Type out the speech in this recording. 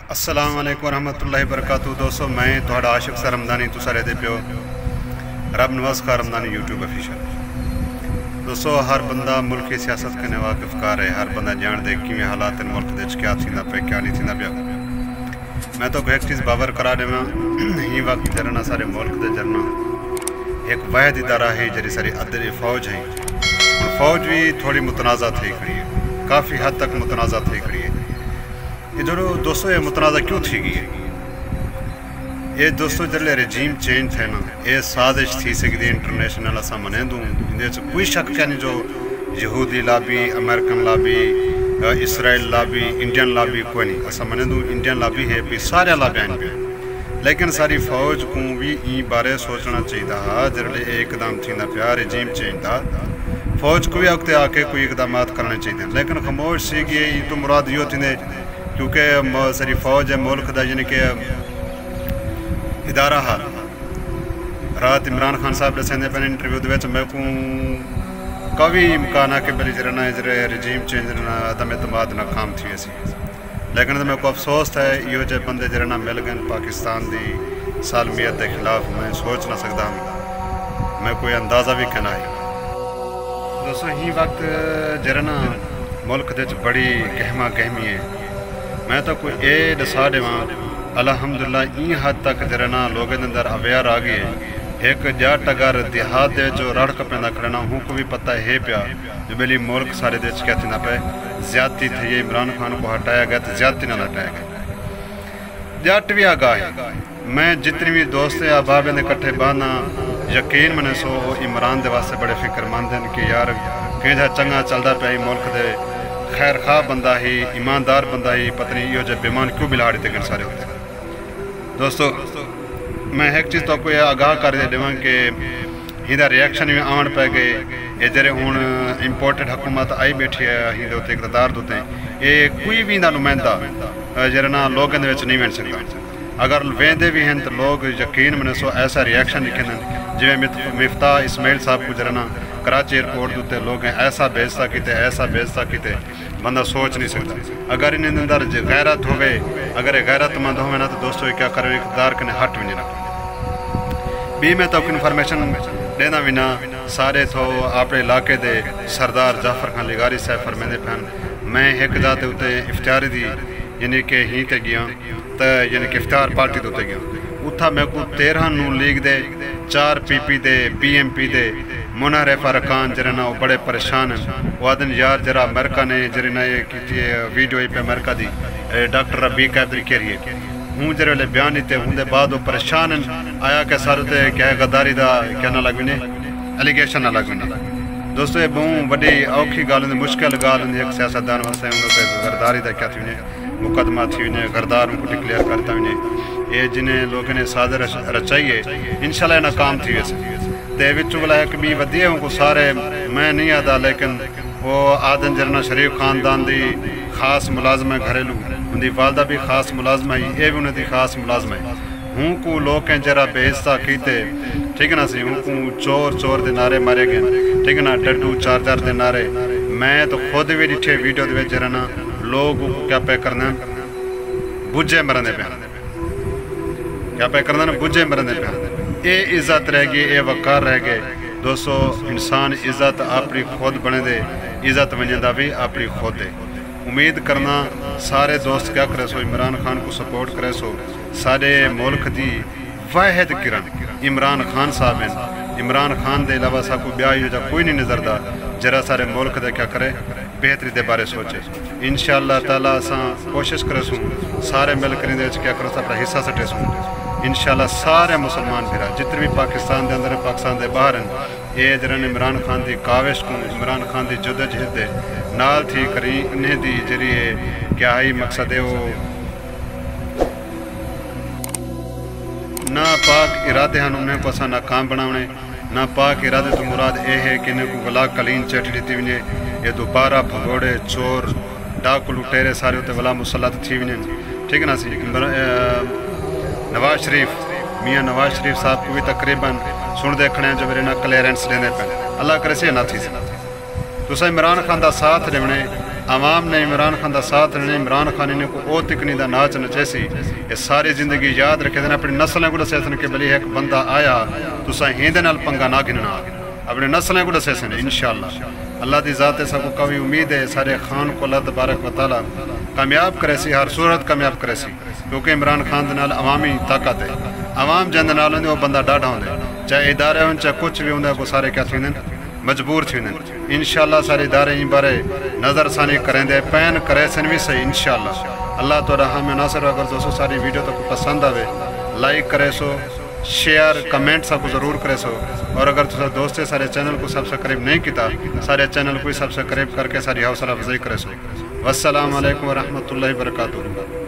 अस्सलाम वालेकुम रहमतुल्लाहि वबरकातुहू। दोस्तों मैं तुहाड़ा आशिक सर रमदानी तुसा रहते पियो रब नवाज का रमदानी यूट्यूब ऑफिशियल। दोस्तों हर बंदा मुल्क की सियासत के वाकिफ़कार है, हर बंदा जान दे कि हालात मुल्क दे क्या थींदा पे क्या नहीं थींदा पिया। मैं तो एक चीज़ बाबर करा देवा ही वक्त जरना सारे मुल्क दे जरना एक वाहिद इदारा है जरी सारी अदर फौज है। फौज भी थोड़ी मुतनाज़ा थी खड़ी है, काफ़ी हद तक मुतनाज़ा थी खड़ी है। ये जो दोस्तों ये मुतनाज़ा क्यों थी गई है? ये दोस्तों जल्ले रजीम चेंज थे ना, ये साजिश थी सकती इंटरनेशनल असा मने दूँ कोई शक क्या नहीं। जो यहूदी लाबी, अमेरिकन लाबी, इसराइल लाबी, इंडियन लाबी कोई नहीं असा मने दूँ। इंडियन लाबी है भी सारे लाबी आन पे, लेकिन सारी फौज को भी ई बारे सोचना चाहिए जल्ले एकदम थी पिया रजीम चेंज था। फौज को भी अगते आके कोई इकदाम करने चाहिए, लेकिन खामोश सी गई तो मुराद यो थी क्योंकि सारी फौज है मुल्क का यानी कि इदारा हा। रात इमरान खान साहब दसेंदे पे इंटरव्यू दे मैं को कभी इम्कान है कि बली जरना रजीम चेंज अदम एतमाद नाकाम थी ऐसी, लेकिन तो मेरे को अफसोस है यो जो बंदे जरना मिल गए पाकिस्तान की सालमियत के खिलाफ। मैं सोच ना सकता, मैं कोई अंदाज़ा भी कहना है। दोस्तों ही वक्त जरना मुल्क दे बड़ी गहमा गहमी है। मैं तो कोई ए दसा देव अल्हम्दुलिल्लाह ई हद तक जरना लोगों के अंदर अवेयर आ गए। एक जट अगर देहात दे जो रड़क पैदा करना हूँ को भी पता है पिया जो बेली मुल्क सारे देश क्या थी ना पे ज्यादती थी। ये इमरान खान को हटाया गया तो ज्यादती ना हटाया गया। जट भी आगाह है। मैं जितनी भी दोस्त या बाबे ने कट्ठे बहना यकीन मैंने सो इमरान दे वास्ते बड़े फिक्रमंद हैं कि यार कहीं चंगा चलता पाया मुल्क दे खैर खा बंदा ही ईमानदार बंदा ही पत्नी यो जो बेमान क्यों बिलाड़ी तक सारे होते। दोस्तों मैं एक चीज़ तो कोई आगाह कर दे देव कि इहदा रिएक्शन भी आन पै गए। ये जरे हुण इंपोर्टेड हुकूमत आई बैठी है इहदे उत्ते इकतदार दे ये कोई भी इहदा नुमाइंदा जरा लोगों के नहीं बन सकता। अगर वेंदे भी हैं तो लोग यकीन मैंने सो ऐसा रिएक्शन लिखे जिमें मिफ्ता इस्माइल साहब को जरा कराची एयरपोर्ट उत्ते लोग ऐसा बेइज्जता किते ऐसा बेइज्जता किते बंदा सोच नहीं सकता। अगर इन अंदर गैरत होवे, अगर गैरतमंद होवे ना तो दोस्तों क्या करे इकतदार कने हट भी नहीं रखते। भी मैं तो इन्फॉर्मेशन देना भी ना सारे तो अपने इलाके दे सरदार जाफर खान लिगारी साहब फरमाते पैन मैं एक जाते उत्ते इफ्तारी दी यानी कि ही ते गया तो यानी कि इफ्तार पार्टी के उत्ते गया। उत्था मैं को 13 नून लीग दे 4 PP दे BMP दे मुनारिफ अरकान जरा वो बड़े परेशान हैं। वो आदन यार जरा अमेरिका ने जरा ये वीडियो पे अमेरिका दी डॉक्टर रबी कैदरी करिए हूँ जरे बयान दिते उनके बाद वो परेशान हैं। आया कि सर उत्ते क्या गद्दारी का क्या ना लग ने एलीगेशन ना लग ने। दोस्तों ये बहुत बड़ी औखी गाल होंगी, मुश्किल गाल होंगी एक सियासतदान वास्ते उन्होंने गरदारी का क्या थी मुकदमा थी उन्हें गरदार को डिक्लेयर करता उन्हें ये जिन्हें लोगों ने सादर रचाई है इंशाल्लाह नाकाम थी। वैसे ते विच वाला एक भी वधिया को सारे मैं नहीं आता, लेकिन वो आदन जरना शरीफ खानदान की खास मुलाजम है घरेलू उनकी वालदा भी खास मुलाजम है ये भी उन्होंने खास मुलाजम है। हूँ को लोग जरा बेइज्जता कीते ठीक है ना सी हूँ को चोर चोर के नारे मारे गए ठीक है ना डड्डू चार चार के नारे। मैं तो खुद भी डिठे वीडियो के जरा ना लोग क्या पे करना बुझे मरने पे क्या पे करना बुझे मरने पे ये इज्जत रह गई ये वकार रह गए। दोस्तों इंसान इज्जत अपनी खुद बने दे इज्जत वजदा भी अपनी खुद है। उम्मीद करना सारे दोस्त क्या करे सो इमरान खान को सपोर्ट करे सो सारे मुल्क की वाहिद किरण इमरान खान साहब हैं। इमरान खान के अलावा सब को ब्याह जो कोई नहीं नजरदा जरा सारे मुल्क दे क्या करे बेहतरी के बारे सोचे। इंशाअल्लाह ताला असा कोशिश करे सूँ सारे मिल कर क्या करो अपना हिस्सा सटे सूँ। इंशाअल्लाह सारे मुसलमान फिर जितने भी पाकिस्तान के अंदर पाकिस्तान के बाहर हैं ये जरा इमरान खान की काविश को इमरान खान की जदोजहद नाल थी करी इन्हें दी जरिए क्या ही मकसद है वो ना पाक इरादे हैं उन्हें को असा नाकाम बनाने ना पाक इरादे तो मुराद ये है कि इन्हें को वला कलीन चट दी वने ये दोबारा भगोड़े चोर डाकू लुटेरे सारे उत्ते वला मुसलत थी वने ठीक है ना सी। नवाज शरीफ मियाँ नवाज शरीफ साहब को भी तकरीबन सुन देखने जो मेरे ना क्लियरेंस लेने पे अल्लाह करे से ना थी तो इमरान खान का साथ देने عوام نے عمران خان دا ساتھ نے عمران خان نے کو او تکنی دا ناچ نچیسی یہ ساری زندگی یاد رکھے دن اپنی نسلیں کو دسیسن کہ بلی ایک بندہ آیا تو سا ہیندے نال پنگا نہ گننا اپنی نسلیں کو دسیسن انشاءاللہ اللہ دی ذات سے کو کوئی امید ہے سارے خان کو اللہ تبارک و تعالی کامیاب کرے سی ہر صورت کامیاب کرے سی کیونکہ عمران خان دے نال عوامی طاقت ہے عوام جند نال وہ بندہ ڈاڈا ہوندے چاہے ادارے ہون چاہے کچھ بھی ہوندا کو سارے کیا تھیندن مجبور تھیندن انشاءاللہ سارے ادارے ان بارے نظر ثانی کریں دے پین کرے سن بھی صحیح انشاءاللہ اللہ تو رہا میں ناصر اگر دوستو ساری ویڈیو تو کو پسند آوے لائک کرے سو شیئر کمنٹ سب کو ضرور کرے سو اور اگر تو دوستے سارے چینل کو سبسکرائب نہیں کیتا سارے چینل کو سبسکرائب کر کے ساری حوصلہ افزائی کرے سو والسلام علیکم ورحمۃ اللہ وبرکاتہ